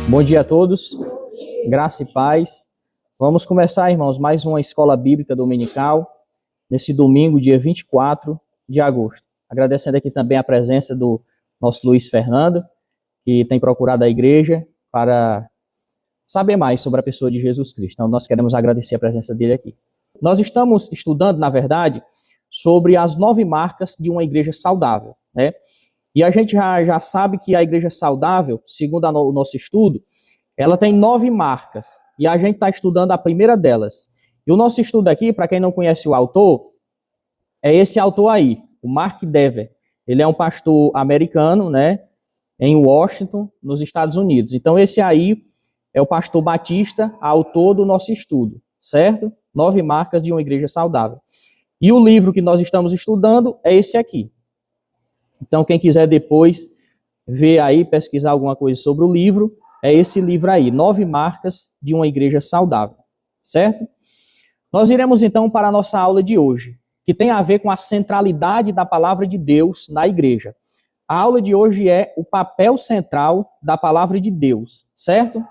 Bom dia a todos, graça e paz. Vamos começar, irmãos, mais uma escola bíblica dominical, nesse domingo, dia 24 de agosto. Agradecendo aqui também a presença do nosso Luiz Fernando, que tem procurado a igreja para saber mais sobre a pessoa de Jesus Cristo. Então, nós queremos agradecer a presença dele aqui. Nós estamos estudando, na verdade, sobre as 9 marcas de uma igreja saudável, né? E a gente já sabe que a igreja saudável, segundo o nosso estudo, ela tem 9 marcas. E a gente está estudando a primeira delas. E o nosso estudo aqui, para quem não conhece o autor, é esse autor aí, o Mark Dever. Ele é um pastor americano, né, em Washington, nos Estados Unidos. Então esse aí é o pastor Batista, autor do nosso estudo, certo? 9 marcas de uma igreja saudável. E o livro que nós estamos estudando é esse aqui. Então, quem quiser depois ver aí, pesquisar alguma coisa sobre o livro, é esse livro aí, 9 marcas de uma igreja saudável, certo? Nós iremos então para a nossa aula de hoje, que tem a ver com a centralidade da palavra de Deus na igreja. A aula de hoje é o papel central da palavra de Deus, certo?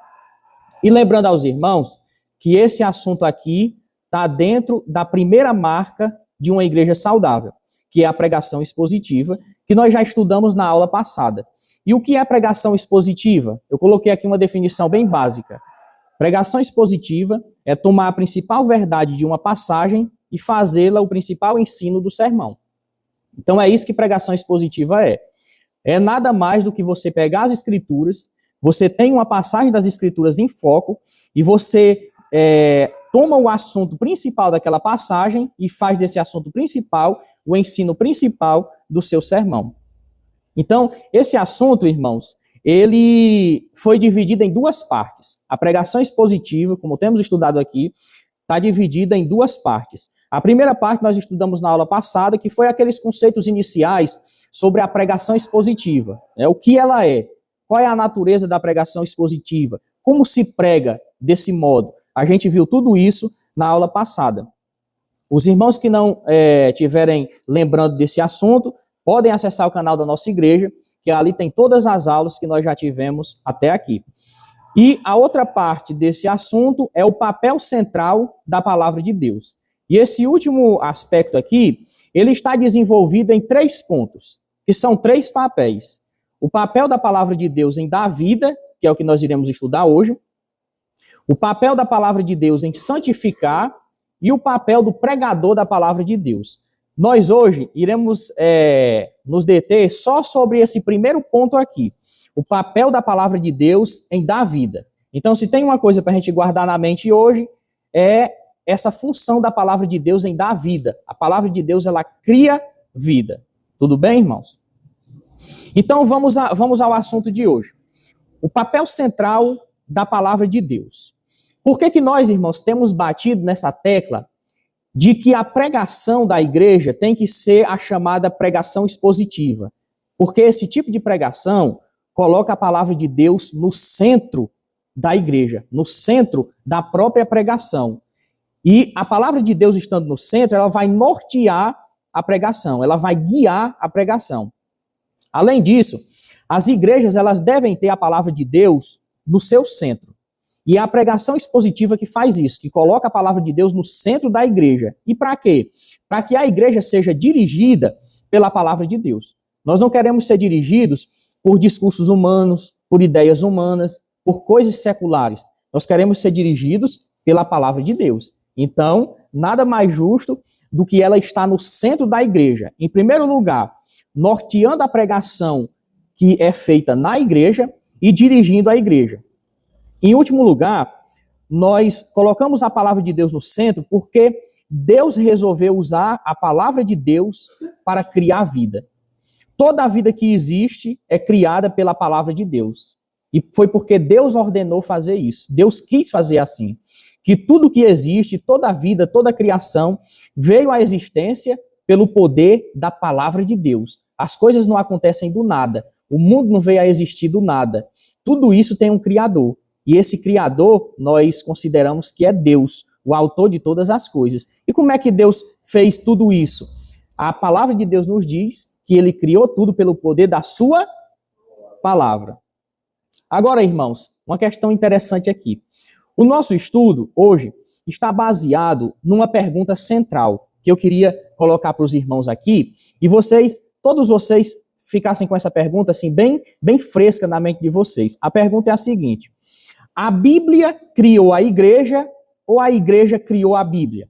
E lembrando aos irmãos que esse assunto aqui está dentro da primeira marca de uma igreja saudável, que é a pregação expositiva, que nós já estudamos na aula passada. E o que é pregação expositiva? Eu coloquei aqui uma definição bem básica. Pregação expositiva é tomar a principal verdade de uma passagem e fazê-la o principal ensino do sermão. Então é isso que pregação expositiva é. É nada mais do que você pegar as escrituras, você tem uma passagem das escrituras em foco e você toma o assunto principal daquela passagem e faz desse assunto principal o ensino principal do seu sermão. Então, esse assunto, irmãos, ele foi dividido em 2 partes. A pregação expositiva, como temos estudado aqui, está dividida em 2 partes. A primeira parte nós estudamos na aula passada, que foi aqueles conceitos iniciais sobre a pregação expositiva. O que ela é? Qual é a natureza da pregação expositiva? Como se prega desse modo? A gente viu tudo isso na aula passada. Os irmãos que não tiverem lembrando desse assunto, podem acessar o canal da nossa igreja, que ali tem todas as aulas que nós já tivemos até aqui. E a outra parte desse assunto é o papel central da palavra de Deus. E esse último aspecto aqui, ele está desenvolvido em 3 pontos, que são 3 papéis. O papel da palavra de Deus em dar vida, que é o que nós iremos estudar hoje. O papel da palavra de Deus em santificar e o papel do pregador da palavra de Deus. Nós hoje iremos nos deter só sobre esse primeiro ponto aqui, o papel da palavra de Deus em dar vida. Então, se tem uma coisa para a gente guardar na mente hoje, é essa função da palavra de Deus em dar vida. A palavra de Deus, ela cria vida. Tudo bem, irmãos? Então, vamos ao assunto de hoje. O papel central da palavra de Deus. Por que nós, irmãos, temos batido nessa tecla de que a pregação da igreja tem que ser a chamada pregação expositiva? Porque esse tipo de pregação coloca a palavra de Deus no centro da igreja, no centro da própria pregação. E a palavra de Deus estando no centro, ela vai nortear a pregação, ela vai guiar a pregação. Além disso, as igrejas elas devem ter a palavra de Deus no seu centro. E é a pregação expositiva que faz isso, que coloca a palavra de Deus no centro da igreja. E para quê? Para que a igreja seja dirigida pela palavra de Deus. Nós não queremos ser dirigidos por discursos humanos, por ideias humanas, por coisas seculares. Nós queremos ser dirigidos pela palavra de Deus. Então, nada mais justo do que ela estar no centro da igreja. Em primeiro lugar, norteando a pregação que é feita na igreja e dirigindo a igreja. Em último lugar, nós colocamos a palavra de Deus no centro porque Deus resolveu usar a palavra de Deus para criar vida. Toda a vida que existe é criada pela palavra de Deus. E foi porque Deus ordenou fazer isso. Deus quis fazer assim. Que tudo que existe, toda a vida, toda a criação, veio à existência pelo poder da palavra de Deus. As coisas não acontecem do nada. O mundo não veio a existir do nada. Tudo isso tem um Criador. E esse Criador, nós consideramos que é Deus, o autor de todas as coisas. E como é que Deus fez tudo isso? A palavra de Deus nos diz que ele criou tudo pelo poder da sua palavra. Agora, irmãos, uma questão interessante aqui. O nosso estudo hoje está baseado numa pergunta central que eu queria colocar para os irmãos aqui e todos vocês ficassem com essa pergunta assim bem fresca na mente de vocês. A pergunta é a seguinte: a Bíblia criou a igreja ou a igreja criou a Bíblia?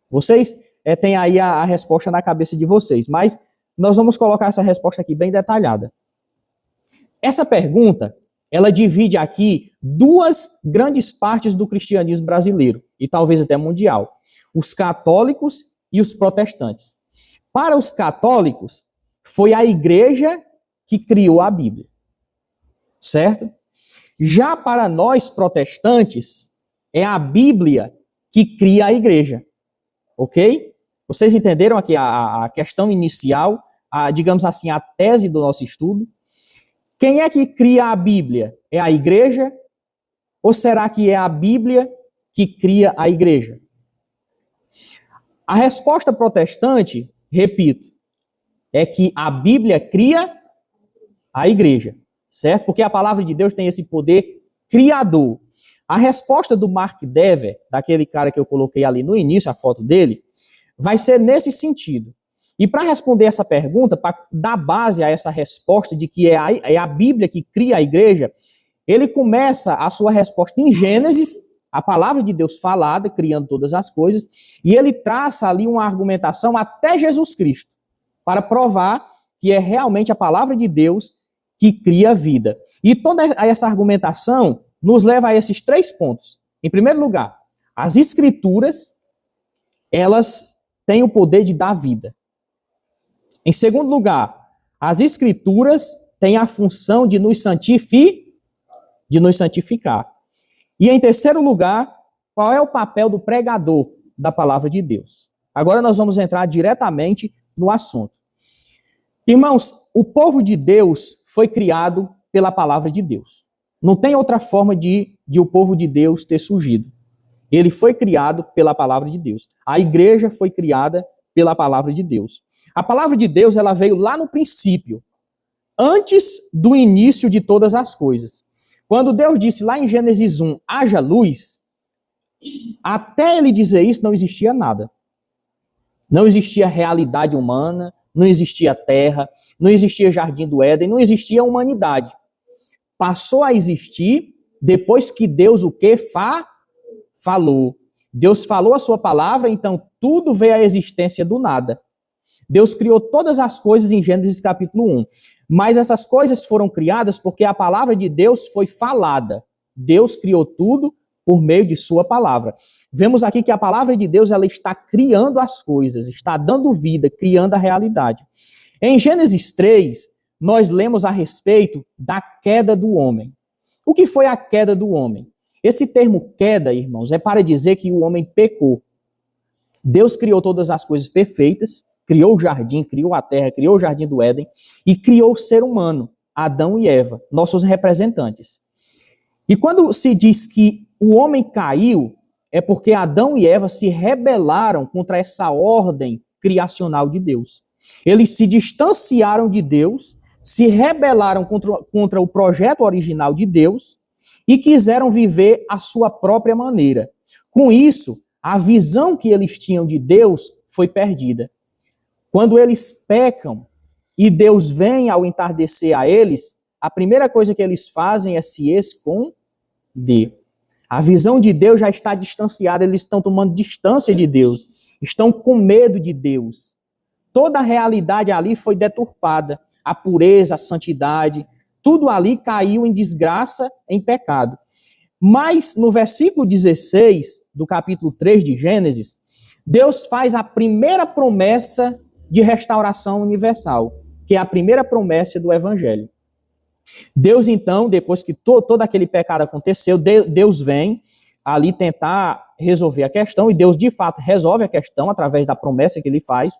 Vocês têm aí a resposta na cabeça de vocês, mas nós vamos colocar essa resposta aqui bem detalhada. Essa pergunta, ela divide aqui duas grandes partes do cristianismo brasileiro, e talvez até mundial: os católicos e os protestantes. Para os católicos, foi a igreja que criou a Bíblia, certo? Já para nós protestantes, é a Bíblia que cria a igreja, ok? Vocês entenderam aqui a questão inicial, digamos assim, a tese do nosso estudo? Quem é que cria a Bíblia? É a igreja? Ou será que é a Bíblia que cria a igreja? A resposta protestante, repito, é que a Bíblia cria a igreja, certo? Porque a palavra de Deus tem esse poder criador. A resposta do Mark Dever, daquele cara que eu coloquei ali no início, a foto dele, vai ser nesse sentido. E para responder essa pergunta, para dar base a essa resposta de que é a Bíblia que cria a igreja, ele começa a sua resposta em Gênesis, a palavra de Deus falada, criando todas as coisas, e ele traça ali uma argumentação até Jesus Cristo, para provar que é realmente a palavra de Deus que cria a vida. E toda essa argumentação nos leva a esses 3 pontos. Em primeiro lugar, as Escrituras, elas têm o poder de dar vida. Em segundo lugar, as Escrituras têm a função de nos santificar. E em terceiro lugar, qual é o papel do pregador da palavra de Deus? Agora nós vamos entrar diretamente no assunto. Irmãos, o povo de Deus foi criado pela palavra de Deus. Não tem outra forma de o povo de Deus ter surgido. Ele foi criado pela palavra de Deus. A igreja foi criada pela palavra de Deus. A palavra de Deus, ela veio lá no princípio, antes do início de todas as coisas. Quando Deus disse lá em Gênesis 1, haja luz, até ele dizer isso não existia nada. Não existia realidade humana, não existia terra, não existia jardim do Éden, não existia humanidade. Passou a existir depois que Deus o quê? Falou. Deus falou a sua palavra, então tudo veio à existência do nada. Deus criou todas as coisas em Gênesis capítulo 1. Mas essas coisas foram criadas porque a palavra de Deus foi falada. Deus criou tudo por meio de sua palavra. Vemos aqui que a palavra de Deus, ela está criando as coisas, está dando vida, criando a realidade. Em Gênesis 3, nós lemos a respeito da queda do homem. O que foi a queda do homem? Esse termo queda, irmãos, é para dizer que o homem pecou. Deus criou todas as coisas perfeitas, criou o jardim, criou a terra, criou o jardim do Éden e criou o ser humano, Adão e Eva, nossos representantes. E quando se diz que o homem caiu, é porque Adão e Eva se rebelaram contra essa ordem criacional de Deus. Eles se distanciaram de Deus, se rebelaram contra o projeto original de Deus e quiseram viver a sua própria maneira. Com isso, a visão que eles tinham de Deus foi perdida. Quando eles pecam e Deus vem ao entardecer a eles, a primeira coisa que eles fazem é se esconder. A visão de Deus já está distanciada, eles estão tomando distância de Deus, estão com medo de Deus. Toda a realidade ali foi deturpada, a pureza, a santidade, tudo ali caiu em desgraça, em pecado. Mas no versículo 16 do capítulo 3 de Gênesis, Deus faz a primeira promessa de restauração universal, que é a primeira promessa do Evangelho. Deus, então, depois que todo aquele pecado aconteceu, Deus vem ali tentar resolver a questão, e Deus, de fato, resolve a questão através da promessa que ele faz.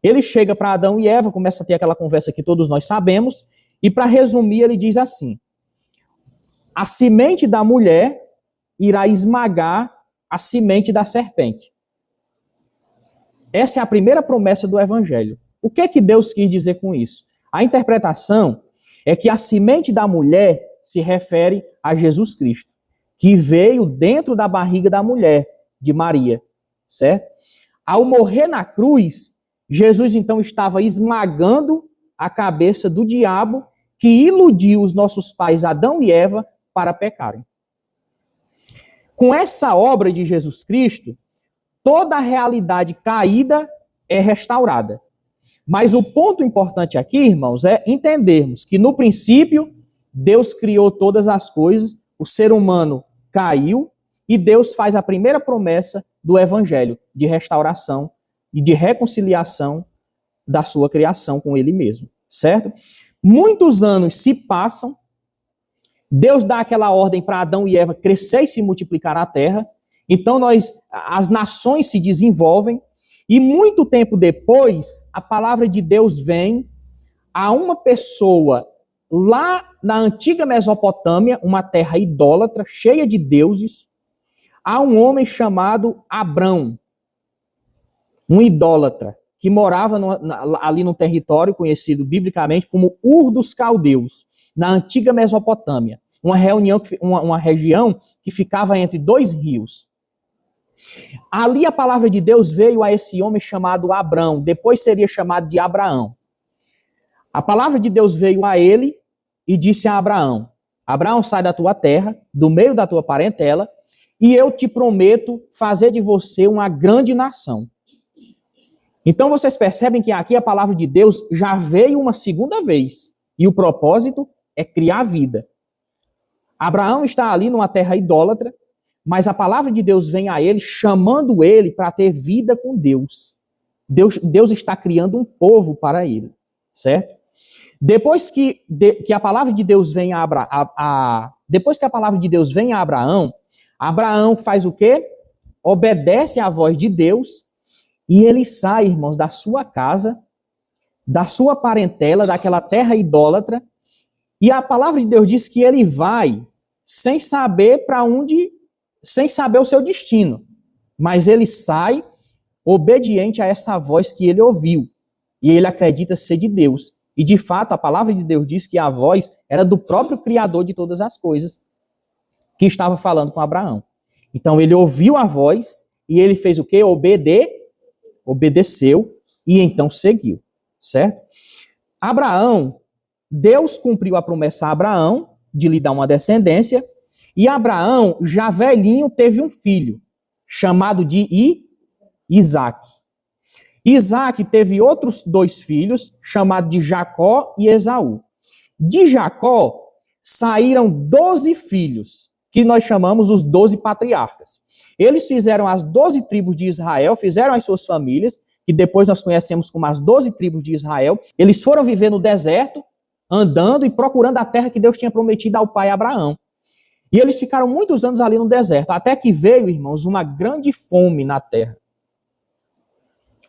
Ele chega para Adão e Eva, começa a ter aquela conversa que todos nós sabemos, e para resumir, ele diz assim: a semente da mulher irá esmagar a semente da serpente. Essa é a primeira promessa do Evangelho. O que é que Deus quis dizer com isso? A interpretação é que a semente da mulher se refere a Jesus Cristo, que veio dentro da barriga da mulher, de Maria, certo? Ao morrer na cruz, Jesus então estava esmagando a cabeça do diabo que iludiu os nossos pais Adão e Eva para pecarem. Com essa obra de Jesus Cristo, toda a realidade caída é restaurada. Mas o ponto importante aqui, irmãos, é entendermos que no princípio Deus criou todas as coisas, o ser humano caiu e Deus faz a primeira promessa do evangelho de restauração e de reconciliação da sua criação com ele mesmo, certo? Muitos anos se passam, Deus dá aquela ordem para Adão e Eva crescer e se multiplicar na terra. Então as nações se desenvolvem e muito tempo depois a palavra de Deus vem a uma pessoa lá na antiga Mesopotâmia, uma terra idólatra, cheia de deuses, a um homem chamado Abrão, um idólatra, que morava ali no território conhecido biblicamente como Ur dos Caldeus, na antiga Mesopotâmia, uma região que ficava entre dois rios. Ali a palavra de Deus veio a esse homem chamado Abrão, depois seria chamado de Abraão. A palavra de Deus veio a ele e disse a Abraão: Abraão, sai da tua terra, do meio da tua parentela, e eu te prometo fazer de você uma grande nação. Então vocês percebem que aqui a palavra de Deus já veio uma segunda vez, e o propósito é criar vida. Abraão está ali numa terra idólatra, mas a palavra de Deus vem a ele, chamando ele para ter vida com Deus. Deus está criando um povo para ele, certo? Depois que a palavra de Deus vem depois que a palavra de Deus vem a Abraão, Abraão faz o quê? Obedece à voz de Deus e ele sai, irmãos, da sua casa, da sua parentela, daquela terra idólatra, e a palavra de Deus diz que ele vai sem saber para onde, sem saber o seu destino, mas ele sai obediente a essa voz que ele ouviu, e ele acredita ser de Deus. E de fato, a palavra de Deus diz que a voz era do próprio Criador de todas as coisas, que estava falando com Abraão. Então ele ouviu a voz e ele fez o quê? Obedeceu e então seguiu, certo? Abraão, Deus cumpriu a promessa a Abraão de lhe dar uma descendência, e Abraão, já velhinho, teve um filho, chamado de Isaac. Isaac teve outros dois filhos, chamados de Jacó e Esaú. De Jacó saíram 12 filhos, que nós chamamos os 12 patriarcas. Eles fizeram as 12 tribos de Israel, fizeram as suas famílias, que depois nós conhecemos como as 12 tribos de Israel. Eles foram viver no deserto, andando e procurando a terra que Deus tinha prometido ao pai Abraão. E eles ficaram muitos anos ali no deserto, até que veio, irmãos, uma grande fome na terra.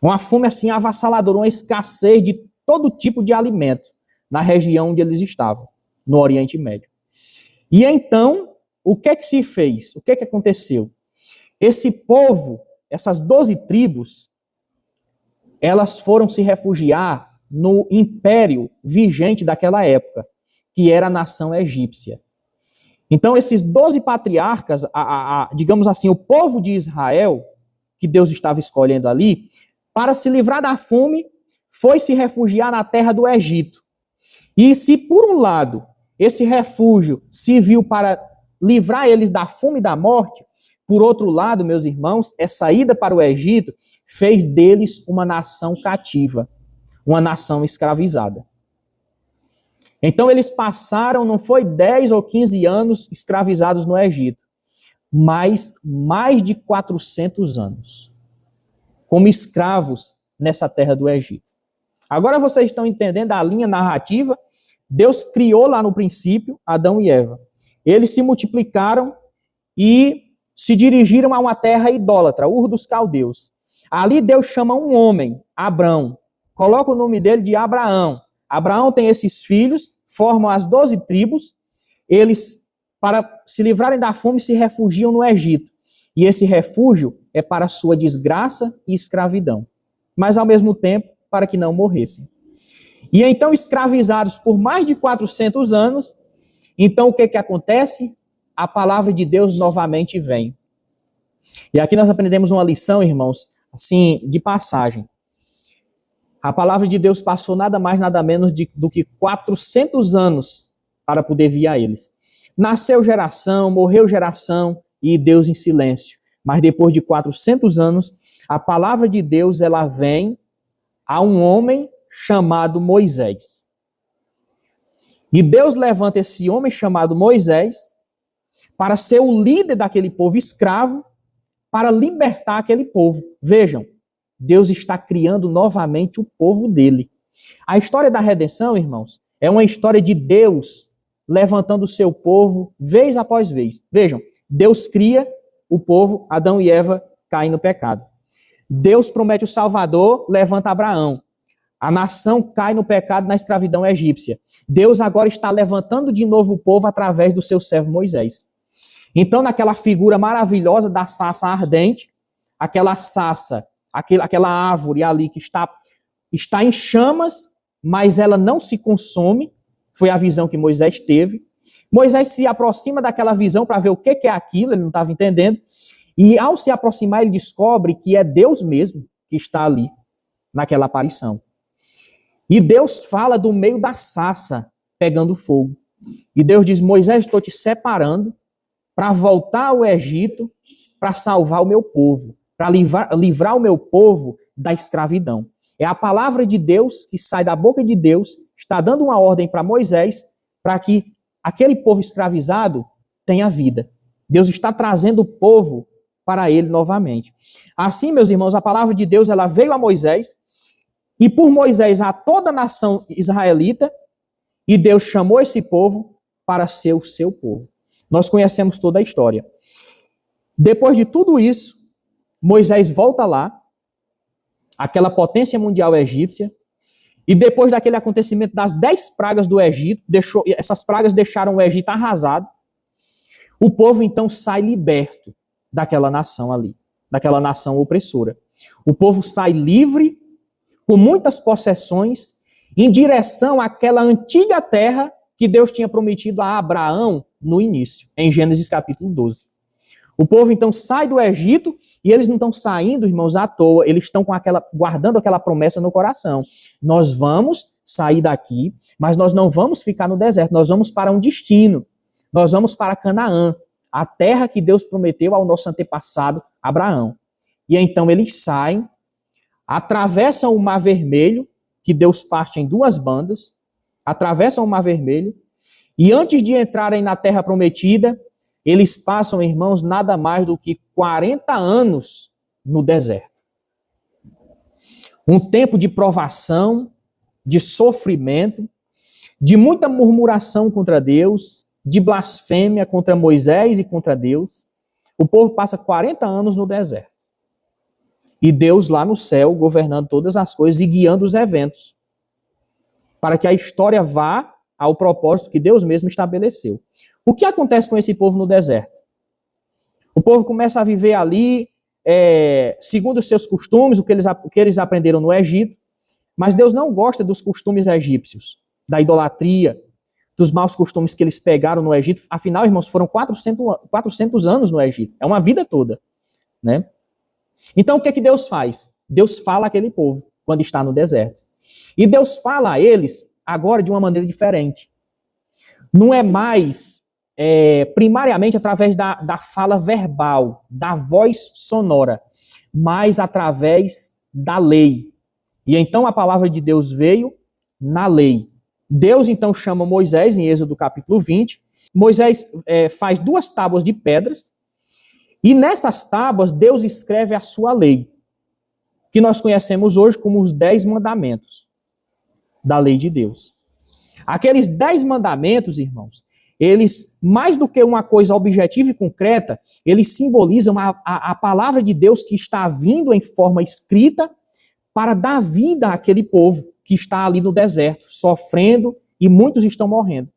Uma fome assim avassaladora, uma escassez de todo tipo de alimento na região onde eles estavam, no Oriente Médio. E então, o que é que se fez? O que é que aconteceu? Esse povo, essas 12 tribos, elas foram se refugiar no império vigente daquela época, que era a nação egípcia. Então, esses 12 patriarcas, digamos assim, o povo de Israel, que Deus estava escolhendo ali, para se livrar da fome, foi se refugiar na terra do Egito. E se, por um lado, esse refúgio serviu para livrar eles da fome e da morte, por outro lado, meus irmãos, essa ida para o Egito fez deles uma nação cativa, uma nação escravizada. Então eles passaram, não foi 10 ou 15 anos escravizados no Egito, mas mais de 400 anos, como escravos nessa terra do Egito. Agora vocês estão entendendo a linha narrativa? Deus criou lá no princípio Adão e Eva. Eles se multiplicaram e se dirigiram a uma terra idólatra, Ur dos Caldeus. Ali Deus chama um homem, Abrão, coloca o nome dele de Abraão. Abraão tem esses filhos, formam as 12 tribos, eles, para se livrarem da fome, se refugiam no Egito. E esse refúgio é para sua desgraça e escravidão, mas ao mesmo tempo para que não morressem. E então, escravizados por mais de 400 anos, então o que acontece? a palavra de Deus novamente vem. E aqui nós aprendemos uma lição, irmãos, assim, de passagem. A palavra de Deus passou nada mais, nada menos do que 400 anos para poder vir a eles. Nasceu geração, morreu geração e Deus em silêncio. Mas depois de 400 anos, a palavra de Deus ela vem a um homem chamado Moisés. E Deus levanta esse homem chamado Moisés para ser o líder daquele povo escravo, para libertar aquele povo. Vejam, Deus está criando novamente o povo dele. A história da redenção, irmãos, é uma história de Deus levantando o seu povo vez após vez. Vejam, Deus cria o povo, Adão e Eva caem no pecado. Deus promete o Salvador, levanta Abraão. A nação cai no pecado na escravidão egípcia. Deus agora está levantando de novo o povo através do seu servo Moisés. Então, naquela figura maravilhosa da sarça ardente, aquela sarça, aquela árvore ali que está em chamas, mas ela não se consome, foi a visão que Moisés teve. Moisés se aproxima daquela visão para ver o que é aquilo, ele não estava entendendo. E ao se aproximar, ele descobre que é Deus mesmo que está ali, naquela aparição. E Deus fala do meio da sarça, pegando fogo. E Deus diz, Moisés, estou te separando para voltar ao Egito, para salvar o meu povo, para livrar o meu povo da escravidão. É a palavra de Deus que sai da boca de Deus, está dando uma ordem para Moisés, para que aquele povo escravizado tenha vida. Deus está trazendo o povo para ele novamente. Assim, meus irmãos, a palavra de Deus ela veio a Moisés, e por Moisés a toda a nação israelita, e Deus chamou esse povo para ser o seu povo. Nós conhecemos toda a história. Depois de tudo isso, Moisés volta lá, aquela potência mundial egípcia, e depois daquele acontecimento das 10 pragas do Egito, essas pragas deixaram o Egito arrasado, o povo então sai liberto daquela nação ali, daquela nação opressora. O povo sai livre, com muitas possessões, em direção àquela antiga terra que Deus tinha prometido a Abraão no início, em Gênesis capítulo 12. O povo então sai do Egito e eles não estão saindo, irmãos, à toa, eles estão guardando aquela promessa no coração. Nós vamos sair daqui, mas nós não vamos ficar no deserto, nós vamos para um destino, nós vamos para Canaã, a terra que Deus prometeu ao nosso antepassado Abraão. E então eles saem, atravessam o Mar Vermelho, que Deus parte em 2 bandas, atravessam o Mar Vermelho, e antes de entrarem na terra prometida, eles passam, irmãos, nada mais do que 40 anos no deserto. Um tempo de provação, de sofrimento, de muita murmuração contra Deus, de blasfêmia contra Moisés e contra Deus. O povo passa 40 anos no deserto. E Deus lá no céu, governando todas as coisas e guiando os eventos, para que a história vá ao propósito que Deus mesmo estabeleceu. O que acontece com esse povo no deserto? O povo começa a viver ali, segundo os seus costumes, o que eles aprenderam no Egito, mas Deus não gosta dos costumes egípcios, da idolatria, dos maus costumes que eles pegaram no Egito. Afinal, irmãos, foram 400 anos no Egito. É uma vida toda, né? Então, o que é que Deus faz? Deus fala àquele povo quando está no deserto. E Deus fala a eles agora de uma maneira diferente. Não é mais primariamente através da fala verbal, da voz sonora, mas através da lei. E então a palavra de Deus veio na lei. Deus então chama Moisés, em Êxodo capítulo 20. Moisés faz 2 tábuas de pedras, e nessas tábuas Deus escreve a sua lei, que nós conhecemos hoje como os 10 mandamentos da lei de Deus. Aqueles 10 mandamentos, irmãos, eles, mais do que uma coisa objetiva e concreta, eles simbolizam a palavra de Deus que está vindo em forma escrita para dar vida àquele povo que está ali no deserto, sofrendo, e muitos estão morrendo.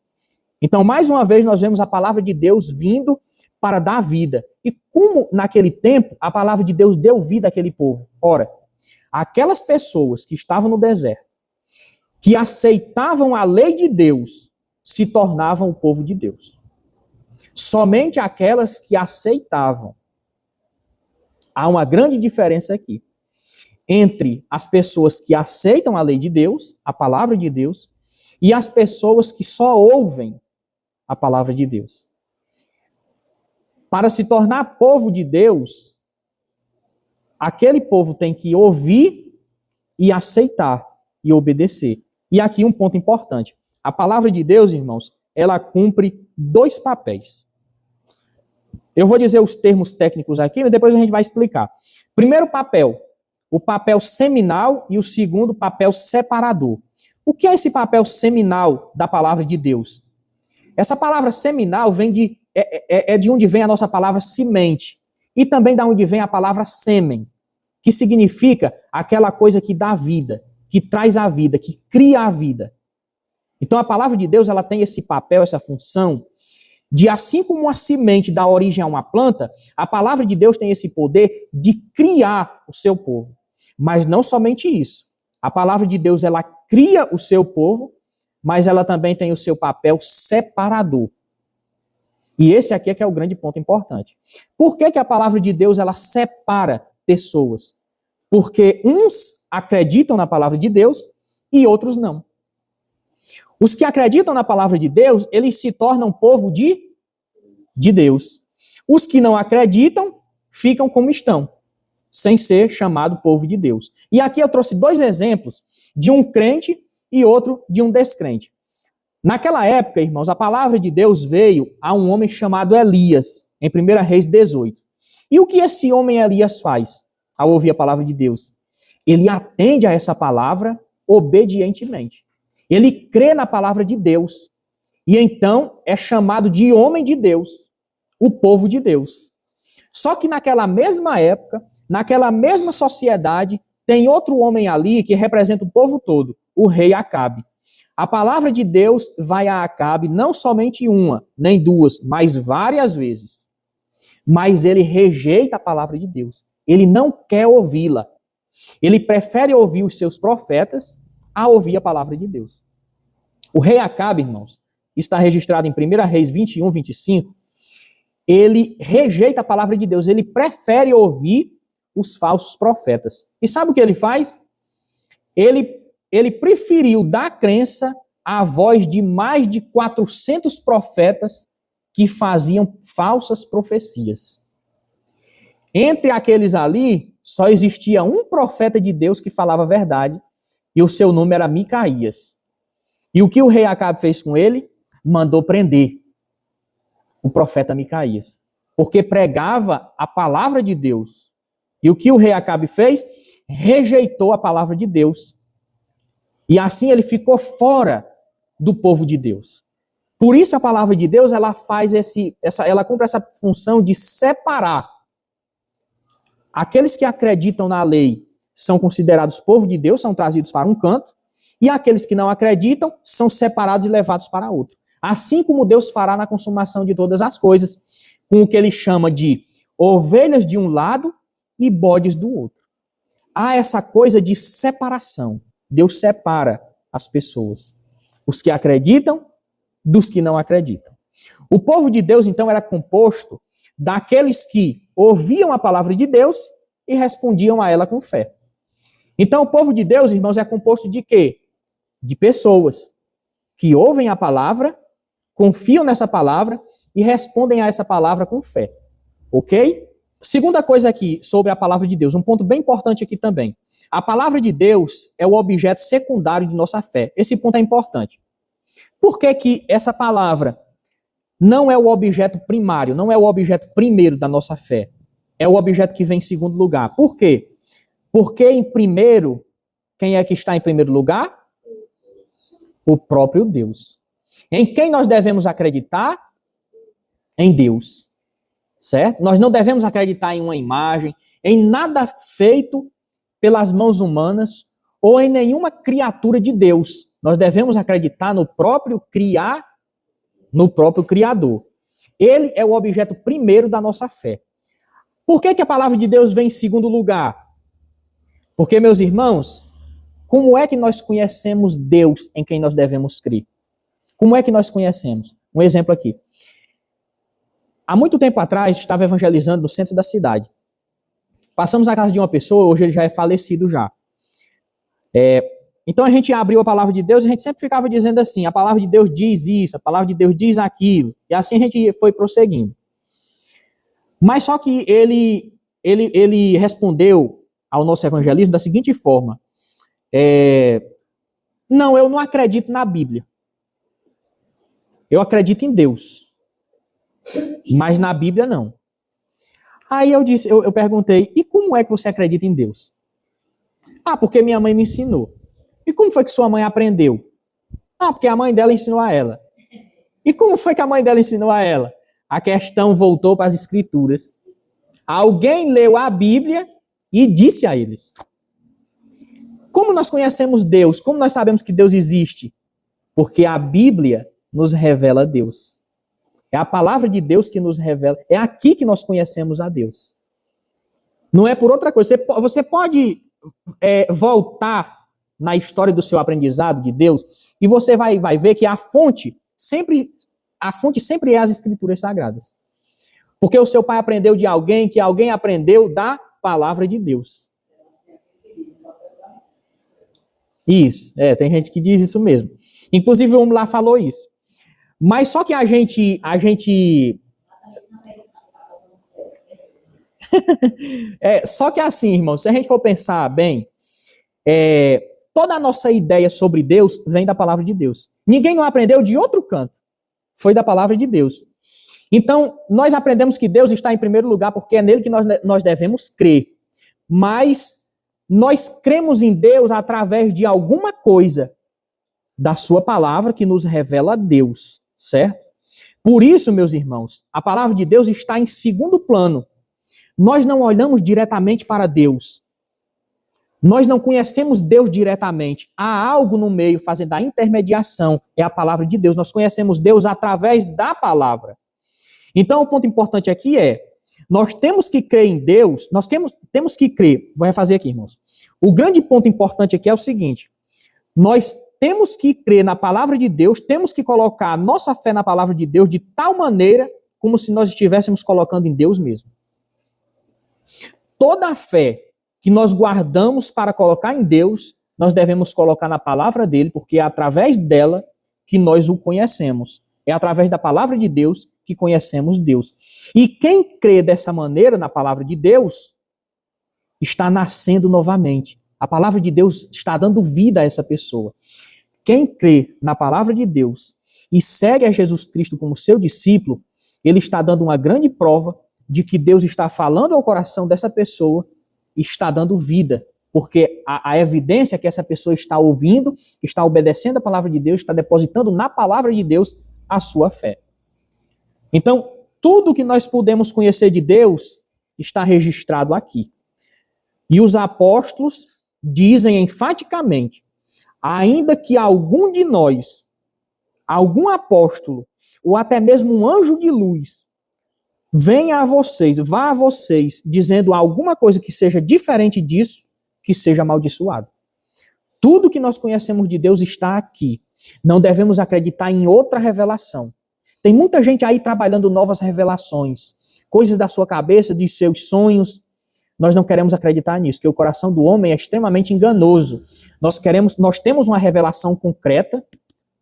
Então, mais uma vez, nós vemos a palavra de Deus vindo para dar vida. E como naquele tempo a palavra de Deus deu vida àquele povo? Ora, aquelas pessoas que estavam no deserto, que aceitavam a lei de Deus, se tornavam o povo de Deus. Somente aquelas que aceitavam. Há uma grande diferença aqui entre as pessoas que aceitam a lei de Deus, a palavra de Deus, e as pessoas que só ouvem a palavra de Deus. Para se tornar povo de Deus, aquele povo tem que ouvir e aceitar e obedecer. E aqui um ponto importante. A palavra de Deus, irmãos, ela cumpre dois papéis. Eu vou dizer os termos técnicos aqui, mas depois a gente vai explicar. Primeiro papel, o papel seminal, e o segundo, papel separador. O que é esse papel seminal da palavra de Deus? Essa palavra seminal vem de onde vem a nossa palavra semente, e também da onde vem a palavra sêmen, que significa aquela coisa que dá vida, que traz a vida, que cria a vida. Então a palavra de Deus, ela tem esse papel, essa função, de assim como uma semente dá origem a uma planta, a palavra de Deus tem esse poder de criar o seu povo. Mas não somente isso. A palavra de Deus, ela cria o seu povo, mas ela também tem o seu papel separador. E esse aqui é que é o grande ponto importante. Por que a palavra de Deus, ela separa pessoas? Porque uns acreditam na palavra de Deus e outros não. Os que acreditam na palavra de Deus, eles se tornam povo de Deus. Os que não acreditam, ficam como estão, sem ser chamado povo de Deus. E aqui eu trouxe dois exemplos, de um crente e outro de um descrente. Naquela época, irmãos, a palavra de Deus veio a um homem chamado Elias, em 1 Reis 18. E o que esse homem Elias faz ao ouvir a palavra de Deus? Ele atende a essa palavra obedientemente. Ele crê na palavra de Deus. E então é chamado de homem de Deus, o povo de Deus. Só que naquela mesma época, naquela mesma sociedade, tem outro homem ali que representa o povo todo, o rei Acabe. A palavra de Deus vai a Acabe não somente uma, nem duas, mas várias vezes. Mas ele rejeita a palavra de Deus. Ele não quer ouvi-la. Ele prefere ouvir os seus profetas a ouvir a palavra de Deus. O rei Acabe, irmãos, está registrado em 1 Reis 21, 25, ele rejeita a palavra de Deus, ele prefere ouvir os falsos profetas. E sabe o que ele faz? Ele preferiu dar crença à voz de mais de 400 profetas que faziam falsas profecias. Entre aqueles ali, só existia um profeta de Deus que falava a verdade, e o seu nome era Micaías. E o que o rei Acabe fez com ele? Mandou prender o profeta Micaías, porque pregava a palavra de Deus. E o que o rei Acabe fez? Rejeitou a palavra de Deus. E assim ele ficou fora do povo de Deus. Por isso a palavra de Deus, ela faz ela cumpre essa função de separar. Aqueles que acreditam na lei são considerados povo de Deus, são trazidos para um canto, e aqueles que não acreditam são separados e levados para outro. Assim como Deus fará na consumação de todas as coisas, com o que ele chama de ovelhas de um lado e bodes do outro. Há essa coisa de separação. Deus separa as pessoas. Os que acreditam dos que não acreditam. O povo de Deus, então, era composto daqueles que ouviam a palavra de Deus e respondiam a ela com fé. Então, o povo de Deus, irmãos, é composto de quê? De pessoas que ouvem a palavra, confiam nessa palavra e respondem a essa palavra com fé. Ok? Segunda coisa aqui sobre a palavra de Deus, um ponto bem importante aqui também. A palavra de Deus é o objeto secundário de nossa fé. Esse ponto é importante. Por que que essa palavra não é o objeto primário, não é o objeto primeiro da nossa fé? É o objeto que vem em segundo lugar. Por quê? Porque em primeiro, quem é que está em primeiro lugar? O próprio Deus. Em quem nós devemos acreditar? Em Deus. Certo? Nós não devemos acreditar em uma imagem, em nada feito pelas mãos humanas ou em nenhuma criatura de Deus. Nós devemos acreditar no próprio Criador. Ele é o objeto primeiro da nossa fé. Por que que a palavra de Deus vem em segundo lugar? Porque, meus irmãos, como é que nós conhecemos Deus em quem nós devemos crer? Como é que nós conhecemos? Um exemplo aqui. Há muito tempo atrás, estava evangelizando no centro da cidade. Passamos na casa de uma pessoa, hoje ele já é falecido já. Então a gente abriu a palavra de Deus e a gente sempre ficava dizendo assim, a palavra de Deus diz isso, a palavra de Deus diz aquilo. E assim a gente foi prosseguindo. Mas só que ele respondeu ao nosso evangelismo da seguinte forma: não, eu não acredito na Bíblia. Eu acredito em Deus. Mas na Bíblia não. Aí eu perguntei, e como é que você acredita em Deus? Ah, porque minha mãe me ensinou. E como foi que sua mãe aprendeu? Ah, porque a mãe dela ensinou a ela. E como foi que a mãe dela ensinou a ela? A questão voltou para as escrituras. Alguém leu a Bíblia e disse a eles. Como nós conhecemos Deus? Como nós sabemos que Deus existe? Porque a Bíblia nos revela Deus. É a palavra de Deus que nos revela. É aqui que nós conhecemos a Deus. Não é por outra coisa. Você pode voltar na história do seu aprendizado de Deus e você vai ver que a fonte sempre é as Escrituras Sagradas. Porque o seu pai aprendeu de alguém, que alguém aprendeu da palavra de Deus. Isso, tem gente que diz isso mesmo. Inclusive o homem lá falou isso. Mas só que a gente só que assim, irmão, se a gente for pensar bem, toda a nossa ideia sobre Deus vem da palavra de Deus. Ninguém não aprendeu de outro canto. Foi da palavra de Deus. Então, nós aprendemos que Deus está em primeiro lugar porque é nele que nós devemos crer. Mas nós cremos em Deus através de alguma coisa da sua palavra que nos revela Deus, certo? Por isso, meus irmãos, a palavra de Deus está em segundo plano. Nós não olhamos diretamente para Deus. Nós não conhecemos Deus diretamente. Há algo no meio fazendo a intermediação. É a palavra de Deus. Nós conhecemos Deus através da palavra. Então, o ponto importante aqui nós temos que crer em Deus, nós temos que crer. Vou refazer aqui, irmãos. O grande ponto importante aqui é o seguinte: nós temos que crer na palavra de Deus, temos que colocar a nossa fé na palavra de Deus de tal maneira como se nós estivéssemos colocando em Deus mesmo. Toda a fé que nós guardamos para colocar em Deus, nós devemos colocar na palavra dele, porque é através dela que nós o conhecemos. É através da palavra de Deus que conhecemos Deus. E quem crê dessa maneira na palavra de Deus, está nascendo novamente. A palavra de Deus está dando vida a essa pessoa. Quem crê na palavra de Deus e segue a Jesus Cristo como seu discípulo, ele está dando uma grande prova de que Deus está falando ao coração dessa pessoa e está dando vida. Porque a evidência é que essa pessoa está ouvindo, está obedecendo a palavra de Deus, está depositando na palavra de Deus a sua fé. Então, tudo que nós podemos conhecer de Deus está registrado aqui. E os apóstolos dizem enfaticamente, ainda que algum de nós, algum apóstolo, ou até mesmo um anjo de luz, venha a vocês, vá a vocês, dizendo alguma coisa que seja diferente disso, que seja amaldiçoado. Tudo que nós conhecemos de Deus está aqui. Não devemos acreditar em outra revelação. Tem muita gente aí trabalhando novas revelações, coisas da sua cabeça, dos seus sonhos. Nós não queremos acreditar nisso, porque o coração do homem é extremamente enganoso. Nós temos uma revelação concreta,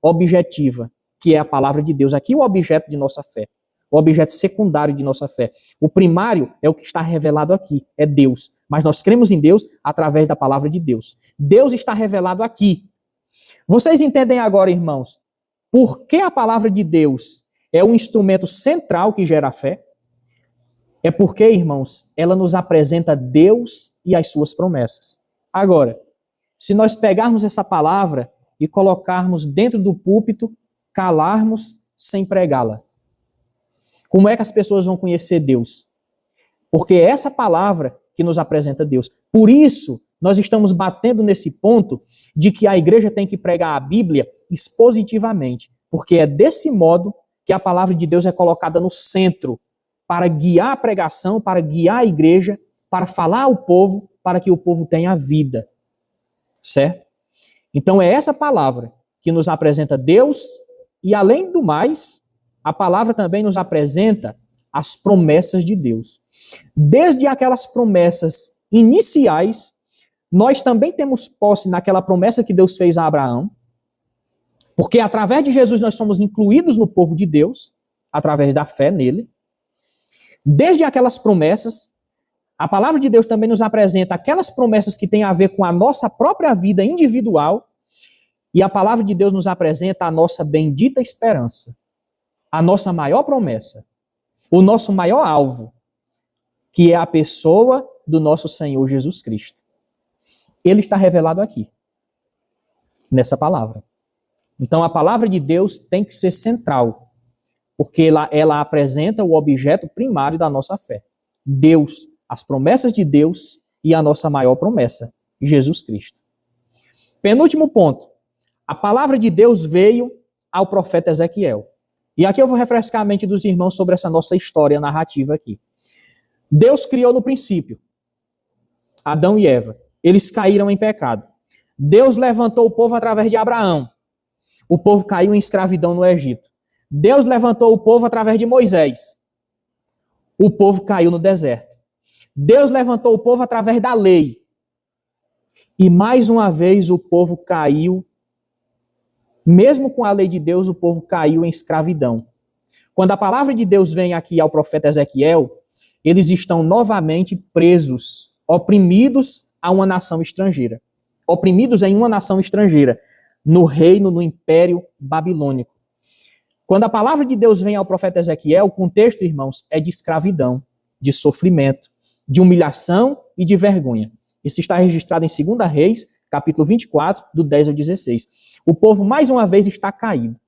objetiva, que é a palavra de Deus. Aqui o objeto de nossa fé, o objeto secundário de nossa fé. O primário é o que está revelado aqui, é Deus. Mas nós cremos em Deus através da palavra de Deus. Deus está revelado aqui. Vocês entendem agora, irmãos, por que a palavra de Deus é o instrumento central que gera a fé? É porque, irmãos, ela nos apresenta Deus e as suas promessas. Agora, se nós pegarmos essa palavra e colocarmos dentro do púlpito, calarmos sem pregá-la, como é que as pessoas vão conhecer Deus? Porque é essa palavra que nos apresenta Deus. Por isso, nós estamos batendo nesse ponto de que a igreja tem que pregar a Bíblia expositivamente, porque é desse modo que a palavra de Deus é colocada no centro, para guiar a pregação, para guiar a igreja, para falar ao povo, para que o povo tenha vida. Certo? Então é essa palavra que nos apresenta Deus e, além do mais, a palavra também nos apresenta as promessas de Deus. Desde aquelas promessas iniciais, nós também temos posse naquela promessa que Deus fez a Abraão, porque através de Jesus nós somos incluídos no povo de Deus, através da fé nele. Desde aquelas promessas, a palavra de Deus também nos apresenta aquelas promessas que têm a ver com a nossa própria vida individual, e a palavra de Deus nos apresenta a nossa bendita esperança, a nossa maior promessa, o nosso maior alvo, que é a pessoa do nosso Senhor Jesus Cristo. Ele está revelado aqui, nessa palavra. Então a palavra de Deus tem que ser central, porque ela apresenta o objeto primário da nossa fé. Deus, as promessas de Deus e a nossa maior promessa, Jesus Cristo. Penúltimo ponto. A palavra de Deus veio ao profeta Ezequiel. E aqui eu vou refrescar a mente dos irmãos sobre essa nossa história narrativa aqui. Deus criou no princípio Adão e Eva. Eles caíram em pecado. Deus levantou o povo através de Abraão. O povo caiu em escravidão no Egito. Deus levantou o povo através de Moisés. O povo caiu no deserto. Deus levantou o povo através da lei. E mais uma vez o povo caiu. Mesmo com a lei de Deus, o povo caiu em escravidão. Quando a palavra de Deus vem aqui ao profeta Ezequiel, eles estão novamente presos, oprimidos a uma nação estrangeira. Oprimidos em uma nação estrangeira, no reino, no império babilônico. Quando a palavra de Deus vem ao profeta Ezequiel, o contexto, irmãos, é de escravidão, de sofrimento, de humilhação e de vergonha. Isso está registrado em 2 Reis, capítulo 24, do 10 ao 16. O povo, mais uma vez, está caído.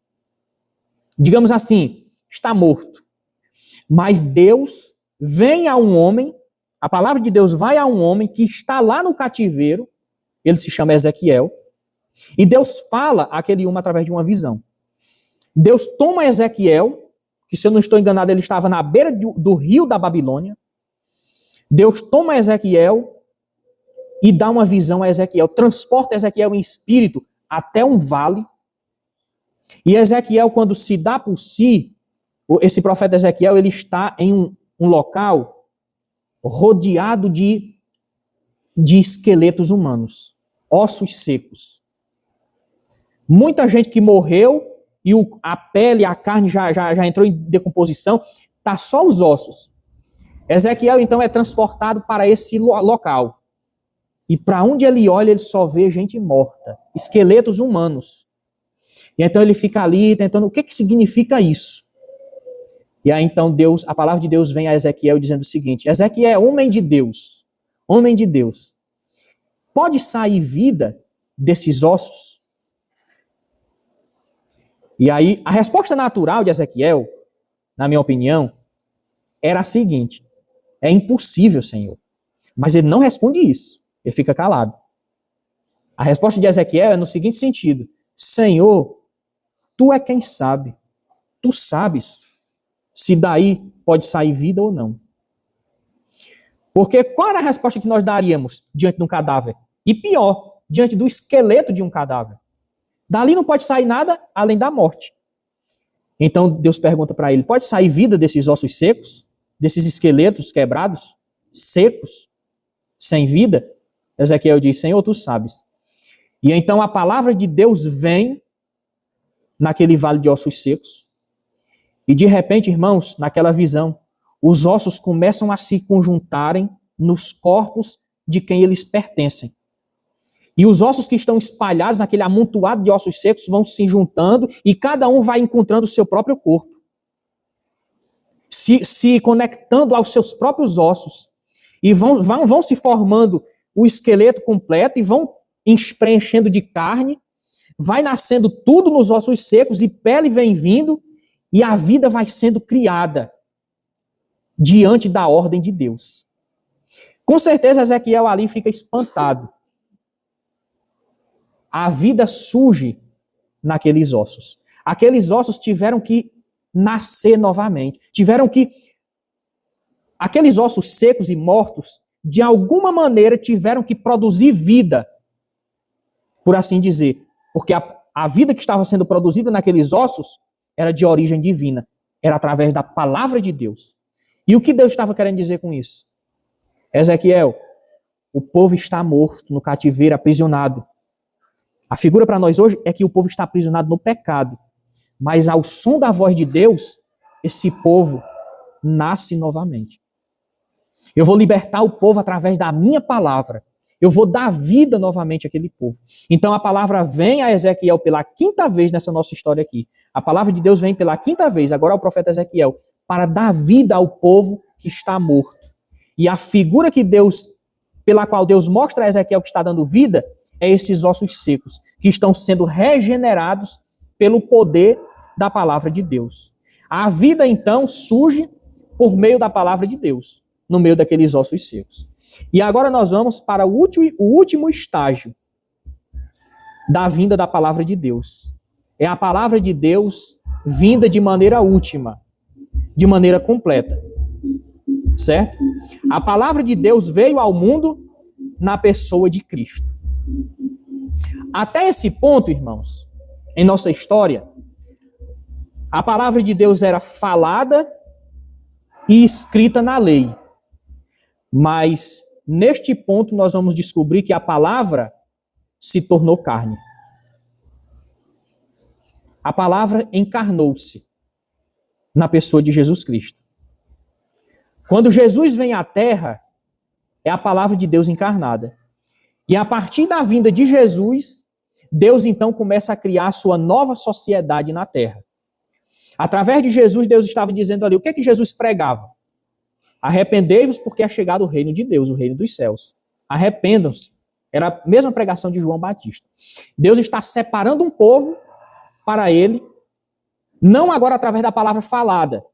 Digamos assim, está morto. Mas Deus vem a um homem, a palavra de Deus vai a um homem que está lá no cativeiro, ele se chama Ezequiel, e Deus fala àquele homem através de uma visão. Deus toma Ezequiel, que se eu não estou enganado, ele estava na beira do rio da Babilônia. Deus toma Ezequiel e dá uma visão a Ezequiel, transporta Ezequiel em espírito até um vale. E Ezequiel, quando se dá por si, esse profeta Ezequiel, ele está em um local rodeado de esqueletos humanos, ossos secos. Muita gente que morreu e a pele, a carne já entrou em decomposição, está só os ossos. Ezequiel, então, é transportado para esse local. E para onde ele olha, ele só vê gente morta, esqueletos humanos. E então ele fica ali tentando, o que significa isso? E aí então a palavra de Deus vem a Ezequiel dizendo o seguinte: Ezequiel, homem de Deus, pode sair vida desses ossos? E aí a resposta natural de Ezequiel, na minha opinião, era a seguinte: é impossível, Senhor. Mas ele não responde isso. Ele fica calado. A resposta de Ezequiel é no seguinte sentido: Senhor, tu é quem sabe. Tu sabes se daí pode sair vida ou não. Porque qual era a resposta que nós daríamos diante de um cadáver? E pior, diante do esqueleto de um cadáver. Dali não pode sair nada além da morte. Então Deus pergunta para ele: pode sair vida desses ossos secos? Desses esqueletos quebrados? Secos? Sem vida? Ezequiel diz: Senhor, tu sabes. E então a palavra de Deus vem naquele vale de ossos secos. E de repente, irmãos, naquela visão, os ossos começam a se conjuntarem nos corpos de quem eles pertencem. E os ossos que estão espalhados naquele amontoado de ossos secos vão se juntando e cada um vai encontrando o seu próprio corpo. Se conectando aos seus próprios ossos. E vão se formando o esqueleto completo e vão preenchendo de carne. Vai nascendo tudo nos ossos secos e pele vem vindo e a vida vai sendo criada diante da ordem de Deus. Com certeza Ezequiel ali fica espantado. A vida surge naqueles ossos. Aqueles ossos tiveram que nascer novamente. Aqueles ossos secos e mortos, de alguma maneira, tiveram que produzir vida, por assim dizer. Porque a vida que estava sendo produzida naqueles ossos era de origem divina. Era através da palavra de Deus. E o que Deus estava querendo dizer com isso? Ezequiel, o povo está morto no cativeiro, aprisionado. A figura para nós hoje é que o povo está aprisionado no pecado. Mas ao som da voz de Deus, esse povo nasce novamente. Eu vou libertar o povo através da minha palavra. Eu vou dar vida novamente àquele povo. Então a palavra vem a Ezequiel pela quinta vez nessa nossa história aqui. A palavra de Deus vem pela quinta vez, agora ao profeta Ezequiel, para dar vida ao povo que está morto. E a figura pela qual Deus mostra a Ezequiel que está dando vida, é esses ossos secos, que estão sendo regenerados pelo poder da palavra de Deus. A vida, então, surge por meio da palavra de Deus, no meio daqueles ossos secos. E agora nós vamos para o último estágio da vinda da palavra de Deus. É a palavra de Deus vinda de maneira última, de maneira completa. Certo? A palavra de Deus veio ao mundo na pessoa de Cristo. Até esse ponto, irmãos, em nossa história, a palavra de Deus era falada e escrita na lei. Mas, neste ponto, nós vamos descobrir que a palavra se tornou carne. A palavra encarnou-se na pessoa de Jesus Cristo. Quando Jesus vem à Terra, é a palavra de Deus encarnada. E a partir da vinda de Jesus, Deus então começa a criar a sua nova sociedade na Terra. Através de Jesus, Deus estava dizendo ali, o que é que Jesus pregava? Arrependei-vos porque é chegado o reino de Deus, o reino dos céus. Arrependam-se. Era a mesma pregação de João Batista. Deus está separando um povo para ele, não agora através da palavra falada